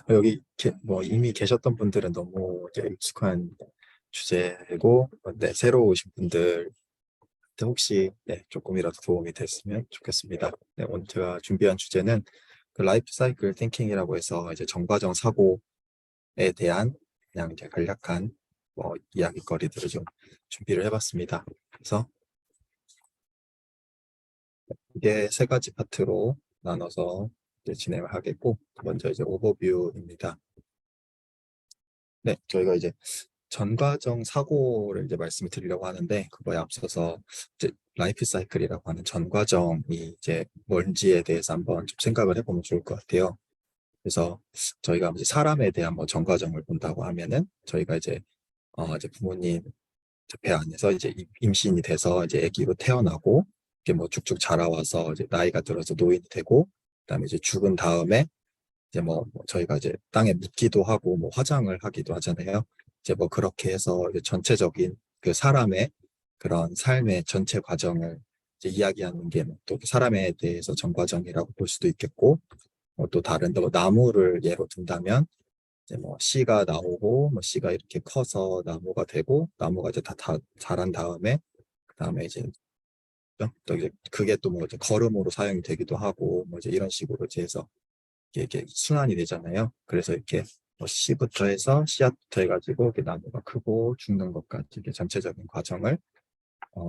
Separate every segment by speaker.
Speaker 1: 여기 뭐 이미 계셨던 분들은 너무 이제 익숙한 주제고, 네, 새로 오신 분들 혹시 네, 조금이라도 도움이 됐으면 좋겠습니다. 네, 오늘 제가 준비한 주제는 그 라이프 사이클 띵킹이라고 해서 이제 정과정 사고에 대한 그냥 이제 간략한 뭐 이야기거리들을 좀 준비를 해봤습니다. 그래서 이게 세 가지 파트로 나눠서 이제 진행을 하겠고, 먼저 이제 오버뷰입니다. 네, 저희가 이제 전과정 사고를 이제 말씀을 드리려고 하는데, 그거에 앞서서 이제 라이프 사이클이라고 하는 전과정이 이제 뭔지에 대해서 한번 좀 생각을 해보면 좋을 것 같아요. 그래서 저희가 이제 사람에 대한 뭐 전과정을 본다고 하면은, 저희가 이제 부모님 배 안에서 이제 임신이 돼서 이제 아기로 태어나고, 이게 뭐 쭉쭉 자라와서 이제 나이가 들어서 노인이 되고, 그다음에 이제 죽은 다음에 이제 뭐 저희가 이제 땅에 묻기도 하고 뭐 화장을 하기도 하잖아요. 이제 뭐 그렇게 해서 이제 전체적인 그 사람의 그런 삶의 전체 과정을 이제 이야기하는 게 또 사람에 대해서 전과정이라고 볼 수도 있겠고, 또 다른 뭐 나무를 예로 든다면 이제 뭐 씨가 나오고 뭐 씨가 이렇게 커서 나무가 되고, 나무가 이제 다 자란 다음에 그다음에 이제 또 이제 그게 또 뭐 이제 거름으로 사용이 되기도 하고 뭐 이제 이런 식으로 이제 해서 이게 순환이 되잖아요. 그래서 이렇게 뭐 씨부터 해서 씨앗부터 해가지고 이렇게 나무가 크고 죽는 것까지 이게 전체적인 과정을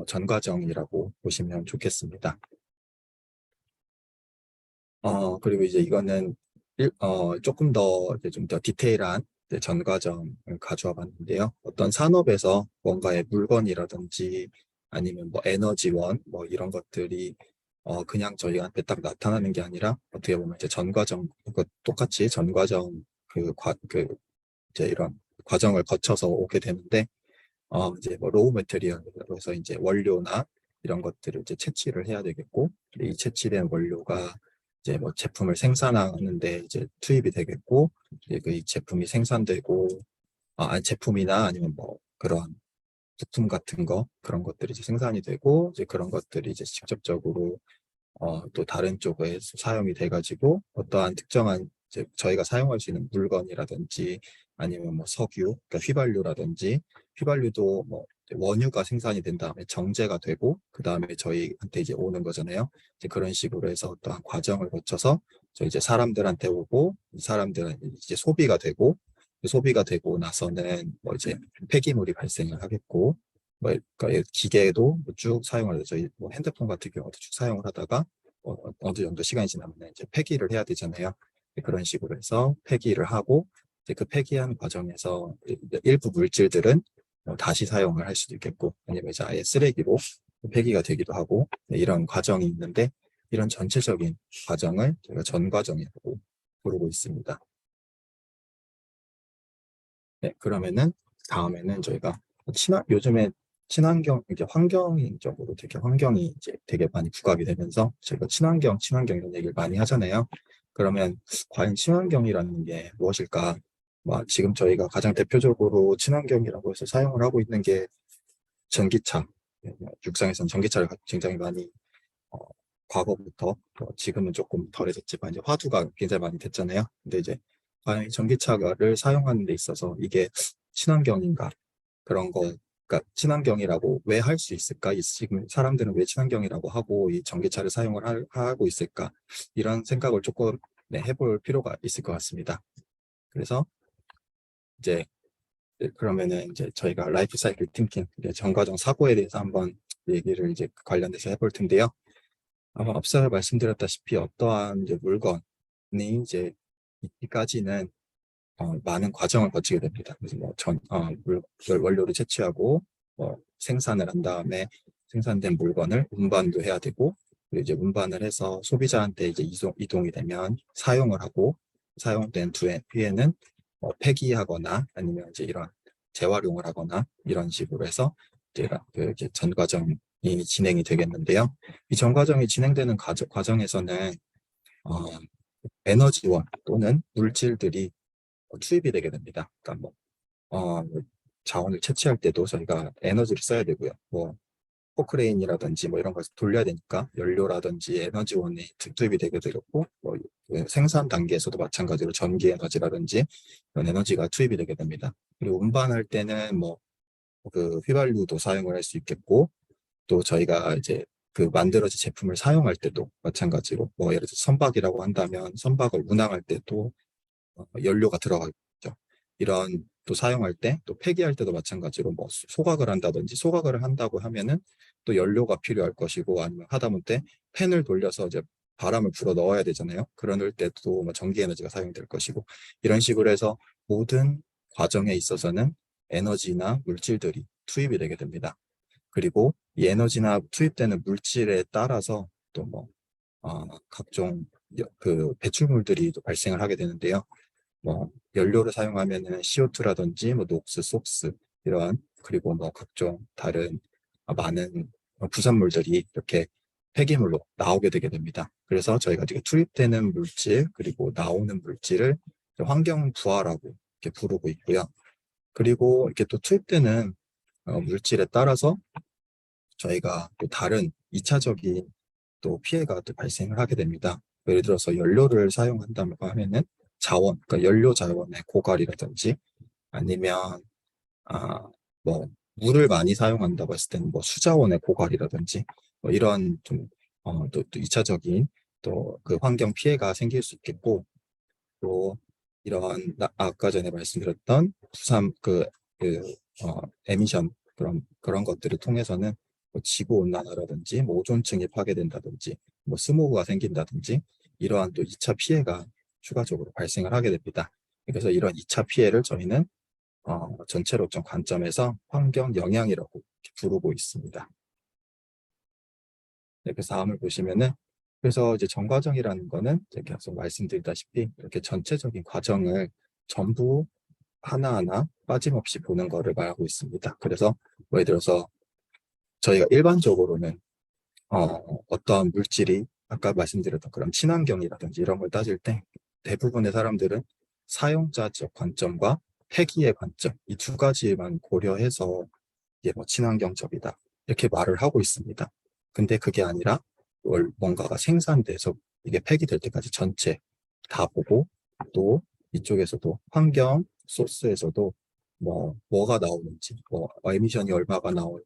Speaker 1: 전 과정이라고 보시면 좋겠습니다. 그리고 이제 이거는 조금 더 이제 좀 더 디테일한 이제 전 과정을 가져와 봤는데요. 어떤 산업에서 뭔가의 물건이라든지 아니면 뭐 에너지원 뭐 이런 것들이 그냥 저희한테 딱 나타나는 게 아니라 어떻게 보면 이제 전 과정, 똑같이 전 과정 그 이제 이런 과정을 거쳐서 오게 되는데, 이제 뭐 로우 매테리얼로 해서 이제 원료나 이런 것들을 이제 채취를 해야 되겠고, 이 채취된 원료가 이제 뭐 제품을 생산하는데 이제 투입이 되겠고, 이제 그 제품이 생산되고, 아니 제품이나 아니면 뭐 그런 부품 같은 거 그런 것들이 이제 생산이 되고, 이제 그런 것들이 이제 직접적으로 또 다른 쪽에 사용이 돼가지고 어떠한 특정한 이제 저희가 사용할 수 있는 물건이라든지 아니면 뭐 석유, 그러니까 휘발유라든지, 휘발유도 뭐 원유가 생산이 된 다음에 정제가 되고 그 다음에 저희한테 이제 오는 거잖아요. 이제 그런 식으로 해서 어떠한 과정을 거쳐서 저 이제 사람들한테 오고, 이 사람들은 이제 소비가 되고 나서는 뭐 이제 폐기물이 발생을 하겠고, 뭐 그러니까 기계도 쭉 사용을 해서 저희 뭐 핸드폰 같은 경우도 쭉 사용을 하다가 어느 정도 시간이 지나면 이제 폐기를 해야 되잖아요. 그런 식으로 해서 폐기를 하고, 이제 그 폐기하는 과정에서 일부 물질들은 다시 사용을 할 수도 있겠고, 아니면 이제 아예 쓰레기로 폐기가 되기도 하고, 네, 이런 과정이 있는데, 이런 전체적인 과정을 저희가 전 과정이라고 부르고 있습니다. 네, 그러면은 다음에는 저희가 요즘에 친환경, 이제 환경적으로 되게 환경이 이제 되게 많이 부각이 되면서 저희가 친환경 이런 얘기를 많이 하잖아요. 그러면 과연 친환경이라는 게 무엇일까? 뭐 지금 저희가 가장 대표적으로 친환경이라고 해서 사용을 하고 있는 게 전기차. 육상에서는 전기차를 굉장히 많이 어, 과거부터 지금은 조금 덜해졌지만 이제 화두가 굉장히 많이 됐잖아요. 근데 이제 과연 이 전기차를 사용하는 데 있어서 이게 친환경인가? 그런 거, 그러니까 친환경이라고 왜 할 수 있을까? 지금 사람들은 왜 친환경이라고 하고 이 전기차를 사용을 하고 있을까? 이런 생각을 조금 네, 해볼 필요가 있을 것 같습니다. 그래서 이제 그러면은 이제 저희가 라이프 사이클 띵킹, 이제 전과정 사고에 대해서 한번 얘기를 이제 관련돼서 해볼 텐데요. 아마 앞서 말씀드렸다시피 어떠한 이제 물건이 이제 이까지는 많은 과정을 거치게 됩니다. 그래서 뭐 원료를 채취하고 생산을 한 다음에 생산된 물건을 운반도 해야 되고, 그리고 이제 운반을 해서 소비자한테 이제 이동이 되면 사용을 하고, 사용된 뒤에는 폐기하거나 아니면 이제 이런 재활용을 하거나 이런 식으로 해서 이제 이렇게 전 과정이 진행이 되겠는데요. 이 전 과정이 진행되는 과정에서는 어, 에너지원 또는 물질들이 투입이 되게 됩니다. 그러니까 뭐 자원을 채취할 때도 저희가 에너지를 써야 되고요. 뭐 포크레인이라든지 뭐 이런 걸 돌려야 되니까 연료라든지 에너지원이 투입이 되게 되겠고, 뭐 생산 단계에서도 마찬가지로 전기 에너지라든지 이런 에너지가 투입이 되게 됩니다. 그리고 운반할 때는 뭐 그 휘발유도 사용을 할 수 있겠고, 또 저희가 이제 그 만들어진 제품을 사용할 때도 마찬가지로 뭐 예를 들어 선박이라고 한다면 선박을 운항할 때도 연료가 들어가겠죠. 이런 또 사용할 때 또 폐기할 때도 마찬가지로 뭐 소각을 한다든지 소각을 한다고 하면은 또 연료가 필요할 것이고, 아니면 하다못해 팬을 돌려서 이제 바람을 불어 넣어야 되잖아요. 그럴 때도 뭐 전기 에너지가 사용될 것이고, 이런 식으로 해서 모든 과정에 있어서는 에너지나 물질들이 투입이 되게 됩니다. 그리고 이 에너지나 투입되는 물질에 따라서 또 뭐 각종 그 배출물들이 또 발생을 하게 되는데요. 뭐 연료를 사용하면은 CO2라든지 뭐 녹스, 속스 이러한, 그리고 뭐 각종 다른 많은 부산물들이 이렇게 폐기물로 나오게 되게 됩니다. 그래서 저희가 지금 투입되는 물질 그리고 나오는 물질을 환경 부하라고 이렇게 부르고 있고요. 그리고 이렇게 또 투입되는 물질에 따라서 저희가 또 다른 2차적인 또 피해가 또 발생을 하게 됩니다. 예를 들어서 연료를 사용한다고 하면은 자원, 그러니까 연료 자원의 고갈이라든지, 아니면 아, 뭐 물을 많이 사용한다고 했을 때는 뭐 수자원의 고갈이라든지, 뭐 이런 좀 또 2차적인 또 그 환경 피해가 생길 수 있겠고, 또 이러한 아까 전에 말씀드렸던 부산 그 에미션, 그런 것들을 통해서는 뭐 지구 온난화라든지 뭐 오존층이 파괴된다든지 뭐 스모그가 생긴다든지, 이러한 또 2차 피해가 추가적으로 발생을 하게 됩니다. 그래서 이런 2차 피해를 저희는 전체로좀 관점에서 환경 영향이라고 이렇게 부르고 있습니다. 네, 그래서 다음을 보시면은, 그래서 이제 전과정이라는 거는 이제 계속 말씀드리다시피 이렇게 전체적인 과정을 전부 하나하나 빠짐없이 보는 거를 말하고 있습니다. 그래서 뭐 예를 들어서 저희가 일반적으로는 어떤 물질이 아까 말씀드렸던 그런 친환경이라든지 이런 걸 따질 때 대부분의 사람들은 사용자적 관점과 폐기의 관점, 이 두 가지만 고려해서 이게 뭐 친환경적이다 이렇게 말을 하고 있습니다. 근데 그게 아니라 뭔가가 생산돼서 이게 폐기될 때까지 전체 다 보고, 또 이쪽에서도 환경 소스에서도 뭐가 나오는지, 뭐 에미션이 얼마가 나올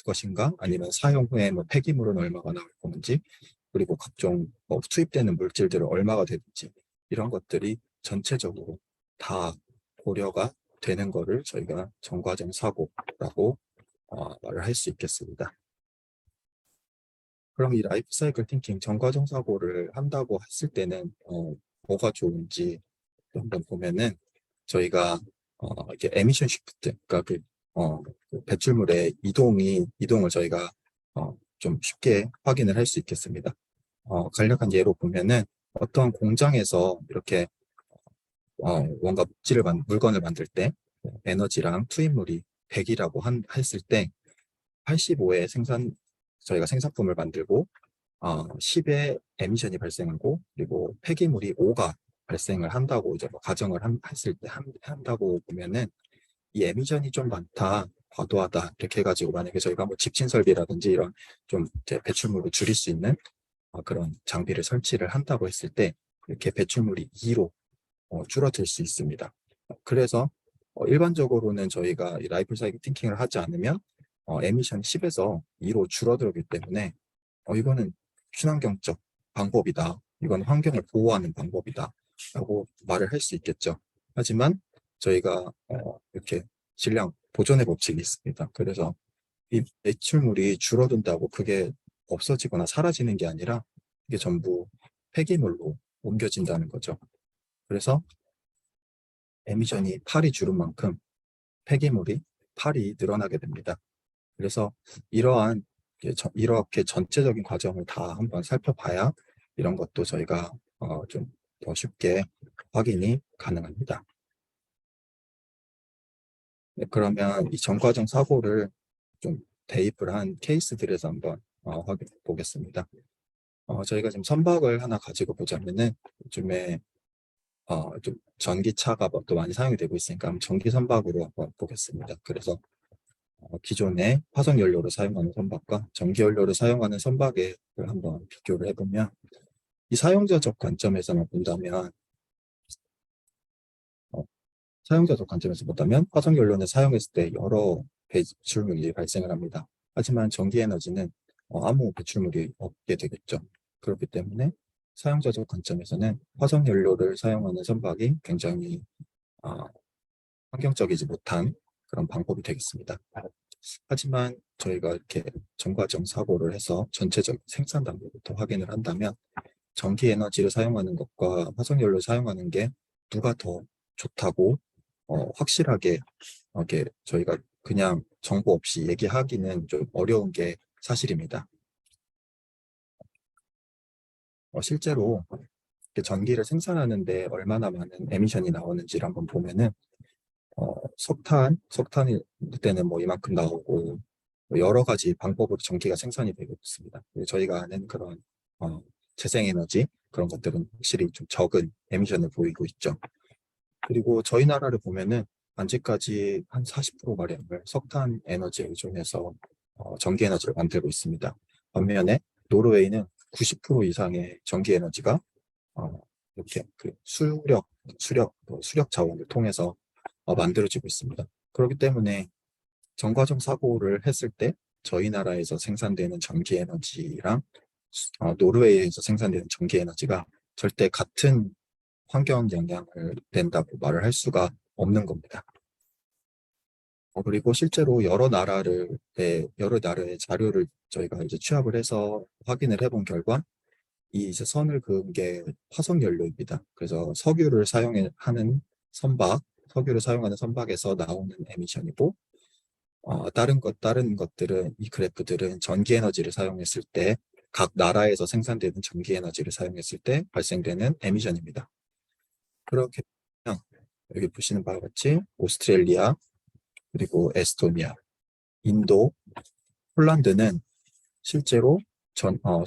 Speaker 1: 것인가, 아니면 사용 후에 뭐 폐기물은 얼마가 나올 건지, 그리고 각종 뭐 투입되는 물질들은 얼마가 되는지, 이런 것들이 전체적으로 다 고려가 되는 거를 저희가 전과점 사고라고 말을 할 수 있겠습니다. 그럼 이 라이프 사이클 띵킹 전과점 사고를 한다고 했을 때는 뭐가 좋은지 한번 보면은, 저희가 이렇게 에미션 시프트, 그러니까 그 배출물의 이동을 저희가 좀 쉽게 확인을 할 수 있겠습니다. 간략한 예로 보면은, 어떤 공장에서 이렇게 뭔가 물건을 만들 때 에너지랑 투입물이 100이라고 했을 때 85의 저희가 생산품을 만들고 10의 에미션이 발생하고, 그리고 폐기물이 5가 발생을 한다고 이제 뭐 가정을 했을 때 한다고 보면은, 이 에미션이 좀 많다, 과도하다 이렇게 해가지고, 만약에 저희가 뭐 집진 설비라든지 이런 좀 이제 배출물을 줄일 수 있는 그런 장비를 설치를 한다고 했을 때 이렇게 배출물이 2로 줄어들 수 있습니다. 그래서 일반적으로는 저희가 이 라이프 사이클 띵킹을 하지 않으면 에미션 10에서 2로 줄어들기 때문에 이거는 친환경적 방법이다, 이건 환경을 보호하는 방법이다 라고 말을 할 수 있겠죠. 하지만 저희가 이렇게 질량 보존의 법칙이 있습니다. 그래서 이 배출물이 줄어든다고 그게 없어지거나 사라지는 게 아니라 이게 전부 폐기물로 옮겨진다는 거죠. 그래서 에미션이 8이 줄은 만큼 폐기물이 8이 늘어나게 됩니다. 그래서 이렇게 전체적인 과정을 다 한번 살펴봐야 이런 것도 저희가 좀 더 쉽게 확인이 가능합니다. 네, 그러면 이 전과정 사고를 좀 대입을 한 케이스들에서 한번 확인해 보겠습니다. 저희가 지금 선박을 하나 가지고 보자면은, 요즘에 좀 전기차가 또 많이 사용이 되고 있으니까 전기 선박으로 한번 보겠습니다. 그래서 기존의 화석연료를 사용하는 선박과 전기연료를 사용하는 선박을 한번 비교를 해보면 이 사용자적 관점에서만 본다면 어, 사용자적 관점에서 본다면 화석연료는 사용했을 때 여러 배출물이 발생을 합니다. 하지만 전기에너지는 아무 배출물이 없게 되겠죠. 그렇기 때문에 사용자적 관점에서는 화석연료를 사용하는 선박이 굉장히 어, 환경적이지 못한 그런 방법이 되겠습니다. 하지만 저희가 이렇게 전과점 사고를 해서 전체적 생산 단계부터 확인을 한다면 전기 에너지를 사용하는 것과 화석연료를 사용하는 게 누가 더 좋다고 확실하게 이렇게 저희가 그냥 정보 없이 얘기하기는 좀 어려운 게 사실입니다. 실제로 전기를 생산하는데 얼마나 많은 에미션이 나오는지를 한번 보면은 석탄이 그때는 뭐 이만큼 나오고 뭐 여러 가지 방법으로 전기가 생산이 되고 있습니다. 저희가 아는 그런 재생에너지 그런 것들은 확실히 좀 적은 에미션을 보이고 있죠. 그리고 저희 나라를 보면은 아직까지 한 40%가량을 석탄 에너지에 의존해서 전기 에너지를 만들고 있습니다. 반면에 노르웨이는 90% 이상의 전기 에너지가 이렇게 그 수력 자원을 통해서 만들어지고 있습니다. 그렇기 때문에 정과점 사고를 했을 때 저희 나라에서 생산되는 전기 에너지랑 노르웨이에서 생산되는 전기 에너지가 절대 같은 환경 영향을 낸다고 말을 할 수가 없는 겁니다. 그리고 실제로 여러 나라의 자료를 저희가 이제 취합을 해서 확인을 해본 결과 이 이제 선을 그은 게 화석 연료입니다. 그래서 석유를 사용하는 선박에서 나오는 에미션이고, 다른 것들은, 이 그래프들은 전기 에너지를 사용했을 때, 각 나라에서 생산되는 전기 에너지를 사용했을 때 발생되는 에미션입니다. 그렇게 보면 여기 보시는 바와 같이 오스트레일리아, 그리고 에스토니아, 인도, 폴란드는 실제로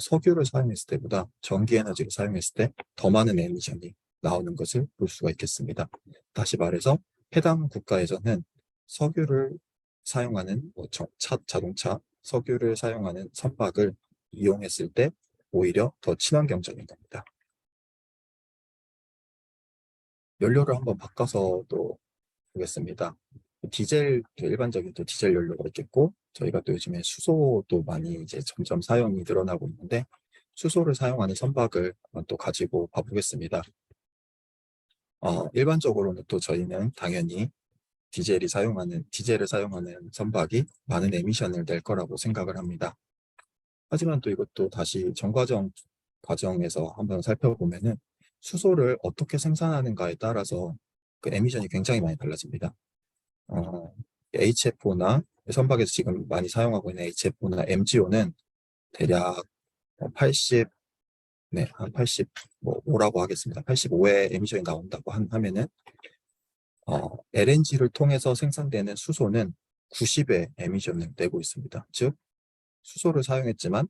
Speaker 1: 석유를 사용했을 때보다 전기 에너지를 사용했을 때 더 많은 에미션이 나오는 것을 볼 수가 있겠습니다. 다시 말해서 해당 국가에서는 석유를 사용하는 자동차, 석유를 사용하는 선박을 이용했을 때 오히려 더 친환경적인 겁니다. 연료를 한번 바꿔서 또 보겠습니다. 일반적인 또 디젤 연료가 있겠고, 저희가 또 요즘에 수소도 많이 이제 점점 사용이 늘어나고 있는데, 수소를 사용하는 선박을 한번 또 가지고 봐보겠습니다. 일반적으로는 또 저희는 당연히 디젤을 사용하는 선박이 많은 에미션을 낼 거라고 생각을 합니다. 하지만 또 이것도 다시 과정에서 한번 살펴보면은 수소를 어떻게 생산하는가에 따라서 그 에미션이 굉장히 많이 달라집니다. HFO나 선박에서 지금 많이 사용하고 있는 HFO나 MGO는 대략 80, 네, 한 85라고 하겠습니다. 85의 에미션이 나온다고 하면은 LNG를 통해서 생산되는 수소는 90의 에미션을 내고 있습니다. 즉 수소를 사용했지만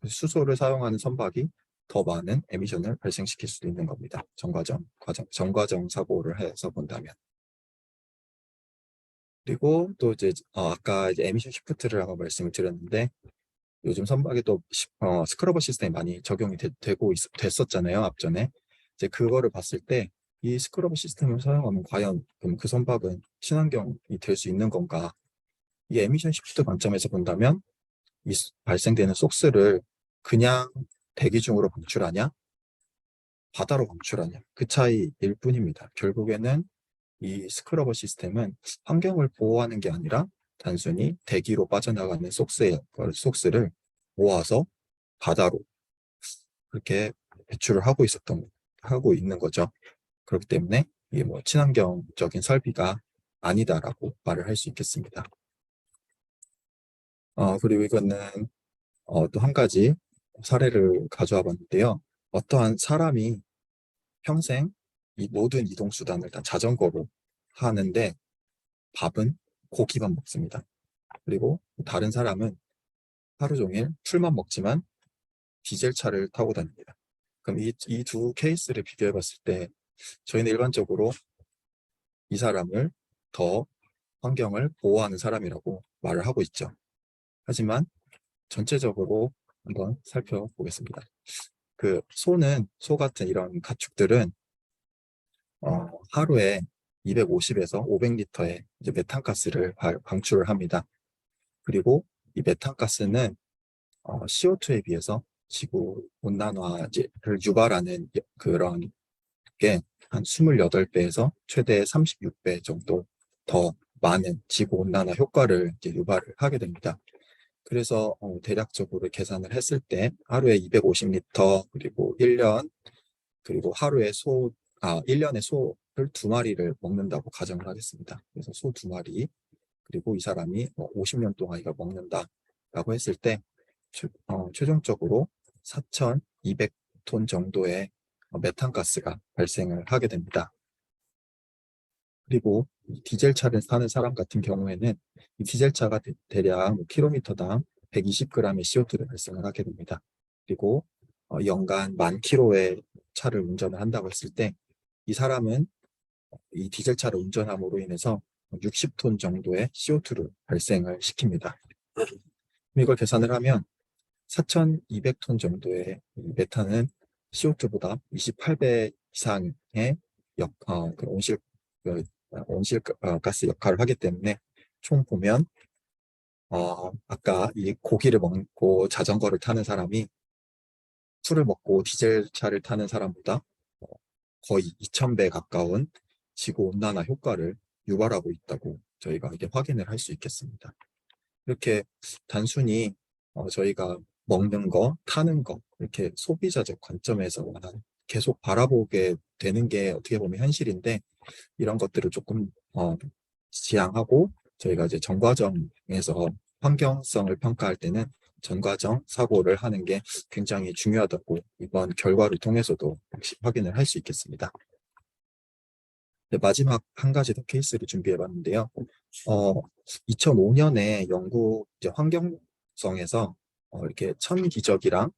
Speaker 1: 수소를 사용하는 선박이 더 많은 에미션을 발생시킬 수도 있는 겁니다. 전과정 사고를 해서 본다면. 그리고 또 이제 아까 이제 에미션 시프트를 아까 말씀을 드렸는데 요즘 선박에도 스크러버 시스템이 많이 적용이 됐었잖아요. 앞전에. 이제 그거를 봤을 때 이 스크러버 시스템을 사용하면 과연 그럼 그 선박은 친환경이 될 수 있는 건가? 이 에미션 시프트 관점에서 본다면 발생되는 속스를 그냥 대기 중으로 방출하냐? 바다로 방출하냐? 그 차이일 뿐입니다. 결국에는 이 스크러버 시스템은 환경을 보호하는 게 아니라 단순히 대기로 빠져나가는 속스를 모아서 바다로 그렇게 배출을 하고 있는 거죠. 그렇기 때문에 이게 뭐 친환경적인 설비가 아니다라고 말을 할 수 있겠습니다. 그리고 이거는 또 한 가지 사례를 가져와 봤는데요. 어떠한 사람이 평생 이 모든 이동 수단을 다 자전거로 하는데 밥은 고기만 먹습니다. 그리고 다른 사람은 하루 종일 풀만 먹지만 디젤차를 타고 다닙니다. 그럼 이 두 케이스를 비교해 봤을 때 저희는 일반적으로 이 사람을 더 환경을 보호하는 사람이라고 말을 하고 있죠. 하지만 전체적으로 한번 살펴보겠습니다. 그 소 같은 이런 가축들은 하루에 250에서 500리터의 이제 메탄가스를 방출을 합니다. 그리고 이 메탄가스는 CO2에 비해서 지구 온난화를 유발하는 그런 게 한 28배에서 최대 36배 정도 더 많은 지구 온난화 효과를 이제 유발을 하게 됩니다. 그래서 대략적으로 계산을 했을 때 하루에 250리터 그리고 1년 그리고 하루에 1년에 소를 2마리를 먹는다고 가정을 하겠습니다. 그래서 소 2마리 그리고 이 사람이 50년 동안 이걸 먹는다라고 했을 때 최종적으로 4,200톤 정도의 메탄가스가 발생을 하게 됩니다. 그리고 디젤차를 타는 사람 같은 경우에는 이 디젤차가 대략 킬로미터당 120g의 CO2를 발생을 하게 됩니다. 그리고 연간 10,000km의 차를 운전을 한다고 했을 때 이 사람은 이 디젤차를 운전함으로 인해서 60톤 정도의 CO2를 발생을 시킵니다. 이걸 계산을 하면 4,200톤 정도의 메탄은 CO2보다 28배 이상의 그 온실가스 역할을 하기 때문에 총 보면 아까 이 고기를 먹고 자전거를 타는 사람이 술을 먹고 디젤차를 타는 사람보다 거의 2,000배 가까운 지구 온난화 효과를 유발하고 있다고 저희가 이게 확인을 할 수 있겠습니다. 이렇게 단순히 저희가 먹는 거, 타는 거 이렇게 소비자적 관점에서 계속 바라보게 되는 게 어떻게 보면 현실인데 이런 것들을 조금 지양하고 저희가 이제 전과정에서 환경성을 평가할 때는 전과정 사고를 하는 게 굉장히 중요하다고 이번 결과를 통해서도 역시 확인을 할 수 있겠습니다. 네, 마지막 한 가지 더 케이스를 준비해 봤는데요. 2005년에 영국 이제 환경성에서 이렇게 천기저귀랑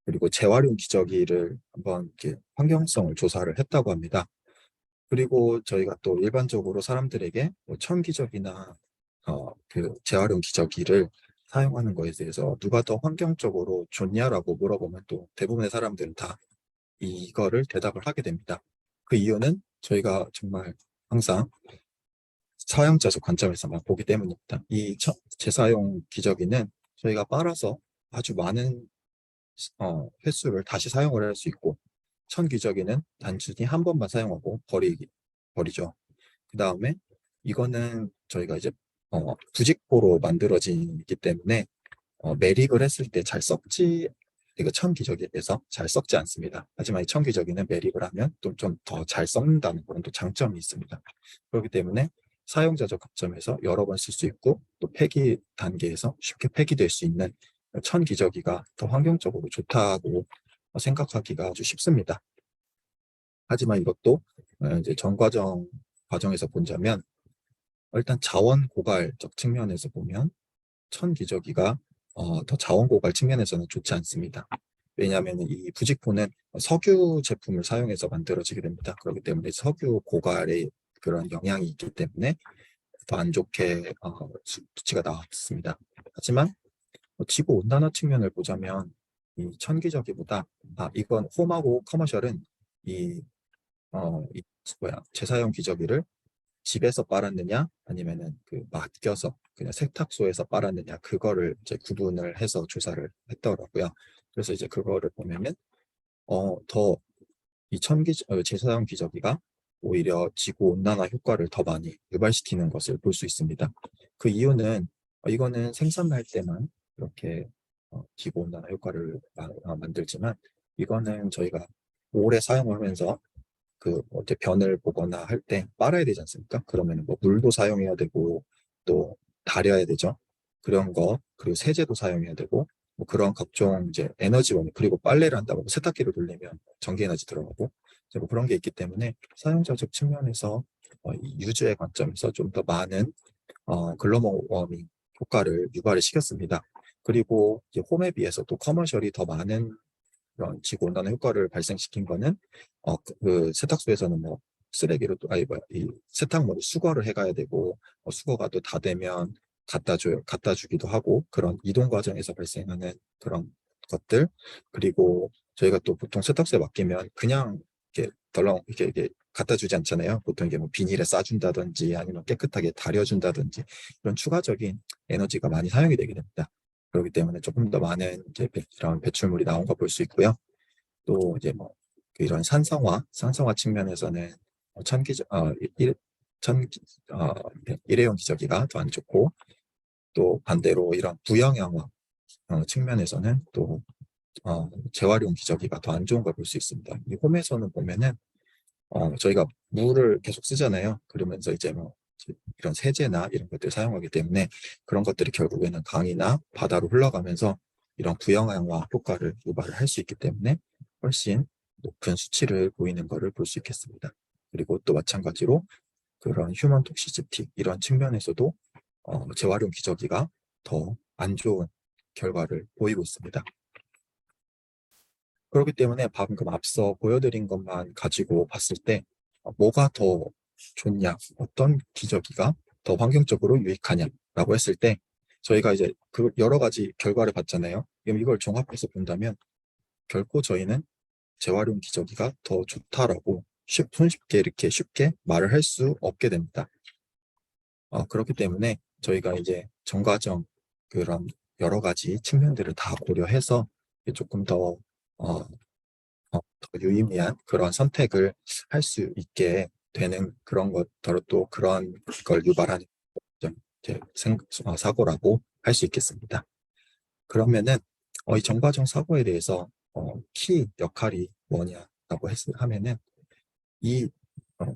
Speaker 1: 그리고 재활용 기저귀를 한번 이렇게 환경성을 조사를 했다고 합니다. 그리고 저희가 또 일반적으로 사람들에게 뭐 천기저귀나 그 재활용 기저귀를 사용하는 것에 대해서 누가 더 환경적으로 좋냐라고 물어보면 또 대부분의 사람들은 다 이거를 대답을 하게 됩니다. 그 이유는 저희가 정말 항상 사용자적 관점에서만 보기 때문입니다. 이 재사용 기저귀는 저희가 빨아서 아주 많은 횟수를 다시 사용을 할 수 있고 천기저귀는 단순히 한 번만 사용하고 버리죠. 그 다음에 이거는 저희가 이제 부직포로 만들어지기 때문에 매립을 했을 때 잘 썩지 이거 천기저귀에 비해서 잘 썩지 않습니다. 하지만 이 천기저귀는 매립을 하면 또 좀 더 잘 썩는다는 그런 또 장점이 있습니다. 그렇기 때문에 사용자적 관점에서 여러 번 쓸 수 있고 또 폐기 단계에서 쉽게 폐기될 수 있는 천기저귀가 더 환경적으로 좋다고 생각하기가 아주 쉽습니다. 하지만 이것도 이제 전과정 과정에서 본다면 일단 자원 고갈적 측면에서 보면 천기저귀가 더 자원 고갈 측면에서는 좋지 않습니다. 왜냐하면 이 부직포는 석유 제품을 사용해서 만들어지게 됩니다. 그렇기 때문에 석유 고갈의 그런 영향이 있기 때문에 더 안 좋게 수치가 나왔습니다. 하지만 지구 온난화 측면을 보자면 이 천기저귀보다 이건 홈하고 커머셜은 이 재사용 기저귀를 집에서 빨았느냐 아니면은 그 맡겨서 그냥 세탁소에서 빨았느냐 그거를 이제 구분을 해서 조사를 했더라고요. 그래서 이제 그거를 보면은 더 이 재사용 기저귀가 오히려 지구 온난화 효과를 더 많이 유발시키는 것을 볼 수 있습니다. 그 이유는 이거는 생산할 때만 이렇게 지구 온난화 효과를 만들지만 이거는 저희가 오래 사용을 하면서 그 어떻게 변을 보거나 할 때 빨아야 되지 않습니까? 그러면 뭐 물도 사용해야 되고 또 달여야 되죠. 그런 거 그리고 세제도 사용해야 되고 뭐 그런 각종 이제 에너지원 그리고 빨래를 한다고 세탁기를 돌리면 전기 에너지 들어가고 뭐 그런 게 있기 때문에 사용자적 측면에서 이 유주의 관점에서 좀 더 많은 글로벌 워밍 효과를 유발을 시켰습니다. 그리고 이제 홈에 비해서 또 커머셜이 더 많은 그런 지구 온난화 효과를 발생시킨 거는 그 세탁소에서는 뭐 쓰레기로 또, 아니, 뭐야, 이 세탁물을 수거를 해가야 되고, 수거가 또 다 되면 갖다 주기도 하고, 그런 이동 과정에서 발생하는 그런 것들, 그리고 저희가 또 보통 세탁소에 맡기면 그냥 이렇게 덜렁, 이렇게 갖다 주지 않잖아요. 보통 이게 뭐 비닐에 싸준다든지 아니면 깨끗하게 다려준다든지 이런 추가적인 에너지가 많이 사용이 되게 됩니다. 그렇기 때문에 조금 더 많은 이제 이런 배출물이 나온 거 볼 수 있고요. 또 이제 뭐 이런 산성화 측면에서는 천기저 일, 천 일회용 기저귀가 더 안 좋고, 또 반대로 이런 부영향화 측면에서는 또 재활용 기저귀가 더 안 좋은 걸 볼 수 있습니다. 이 홈에서는 보면은 저희가 물을 계속 쓰잖아요. 그러면서 이제 뭐 이런 세제나 이런 것들 사용하기 때문에 그런 것들이 결국에는 강이나 바다로 흘러가면서 이런 부영향화 효과를 유발을 할 수 있기 때문에 훨씬 높은 수치를 보이는 것을 볼 수 있겠습니다. 그리고 또 마찬가지로 그런 휴먼 톡시시티 이런 측면에서도 재활용 기저귀가 더 안 좋은 결과를 보이고 있습니다. 그렇기 때문에 방금 앞서 보여드린 것만 가지고 봤을 때 뭐가 더 좋냐, 어떤 기저귀가 더 환경적으로 유익하냐라고 했을 때 저희가 이제 그 여러 가지 결과를 봤잖아요. 그럼 이걸 종합해서 본다면 결코 저희는 재활용 기저귀가 더 좋다라고 손쉽게 이렇게 쉽게 말을 할 수 없게 됩니다. 그렇기 때문에 저희가 이제 전과정 그런 여러 가지 측면들을 다 고려해서 조금 더 유의미한 그런 선택을 할 수 있게 되는 그런 것들로 또 그런 걸 유발하는 좀 이제 사고라고 할 수 있겠습니다. 그러면은 이 정과정 사고에 대해서 키 역할이 뭐냐라고 하면은 이 어,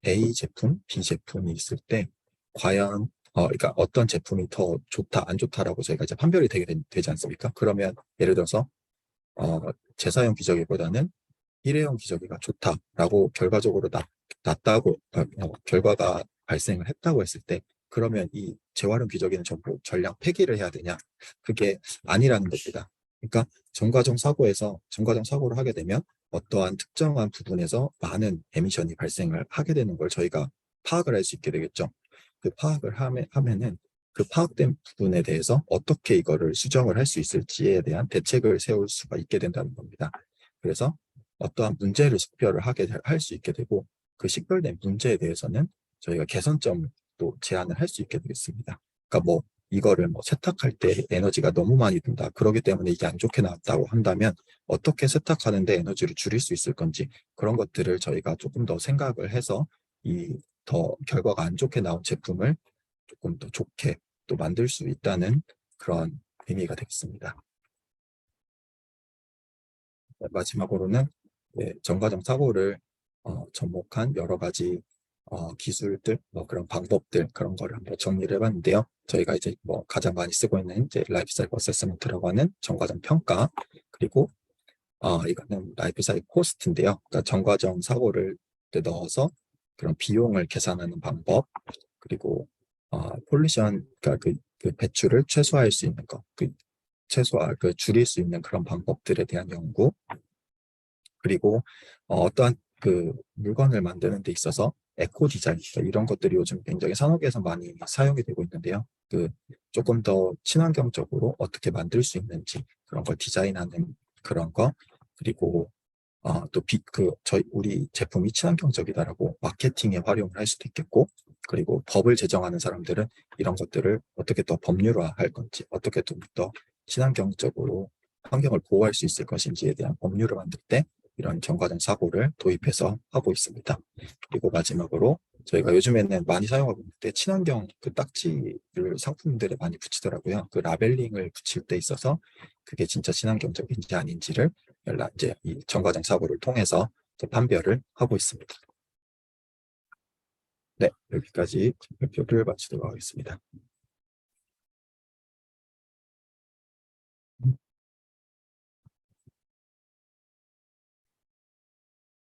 Speaker 1: A 제품, B 제품이 있을 때 과연 그러니까 어떤 제품이 더 좋다, 안 좋다라고 저희가 이제 판별이 되지 않습니까? 그러면 예를 들어서 재사용 기저귀보다는 일회용 기저귀가 좋다라고 결과적으로 낮다고 결과가 발생을 했다고 했을 때 그러면 이 재활용 기저귀는 전부 전량 폐기를 해야 되냐? 그게 아니라는 겁니다. 그러니까 전과정 사고를 하게 되면 어떠한 특정한 부분에서 많은 에미션이 발생을 하게 되는 걸 저희가 파악을 할 수 있게 되겠죠. 그 파악을 하면은 그 파악된 부분에 대해서 어떻게 이거를 수정을 할 수 있을지에 대한 대책을 세울 수가 있게 된다는 겁니다. 그래서 어떠한 문제를 식별을 할 수 있게 되고 그 식별된 문제에 대해서는 저희가 개선점을 또 제안을 할 수 있게 되겠습니다. 그러니까 뭐 이거를 뭐 세탁할 때 에너지가 너무 많이 든다. 그러기 때문에 이게 안 좋게 나왔다고 한다면 어떻게 세탁하는데 에너지를 줄일 수 있을 건지 그런 것들을 저희가 조금 더 생각을 해서 이 더 결과가 안 좋게 나온 제품을 조금 더 좋게 또 만들 수 있다는 그런 의미가 되겠습니다. 마지막으로는 정과정 사고를 접목한 여러 가지 기술들, 뭐 그런 방법들 그런 거를 한번 정리를 해봤는데요. 저희가 이제 뭐 가장 많이 쓰고 있는 이제 라이프 사이클 어세스먼트라고 하는 정과정 평가, 그리고 이거는 라이프 사이클 코스트인데요. 그러니까 정과정 사고를 넣어서 그런 비용을 계산하는 방법, 그리고 폴루션, 그러니까 그 배출을 최소화할 수 있는 것, 줄일 수 있는 그런 방법들에 대한 연구, 그리고 어떠한 그 물건을 만드는 데 있어서 에코 디자인, 그러니까 이런 것들이 요즘 굉장히 산업에서 많이 사용이 되고 있는데요. 조금 더 친환경적으로 어떻게 만들 수 있는지 그런 걸 디자인하는 그런 거, 그리고 우리 제품이 친환경적이다라고 마케팅에 활용을 할 수도 있겠고, 그리고 법을 제정하는 사람들은 이런 것들을 어떻게 더 법률화할 건지, 어떻게 좀 더 친환경적으로 환경을 보호할 수 있을 것인지에 대한 법률을 만들 때 이런 정과정 사고를 도입해서 하고 있습니다. 그리고 마지막으로 저희가 요즘에는 많이 사용하고 있는데 친환경 그 딱지를 상품들에 많이 붙이더라고요. 그 라벨링을 붙일 때 있어서 그게 진짜 친환경적인지 아닌지를 이제 이 정과정 사고를 통해서 판별을 하고 있습니다. 네, 여기까지 발표를 마치도록 하겠습니다.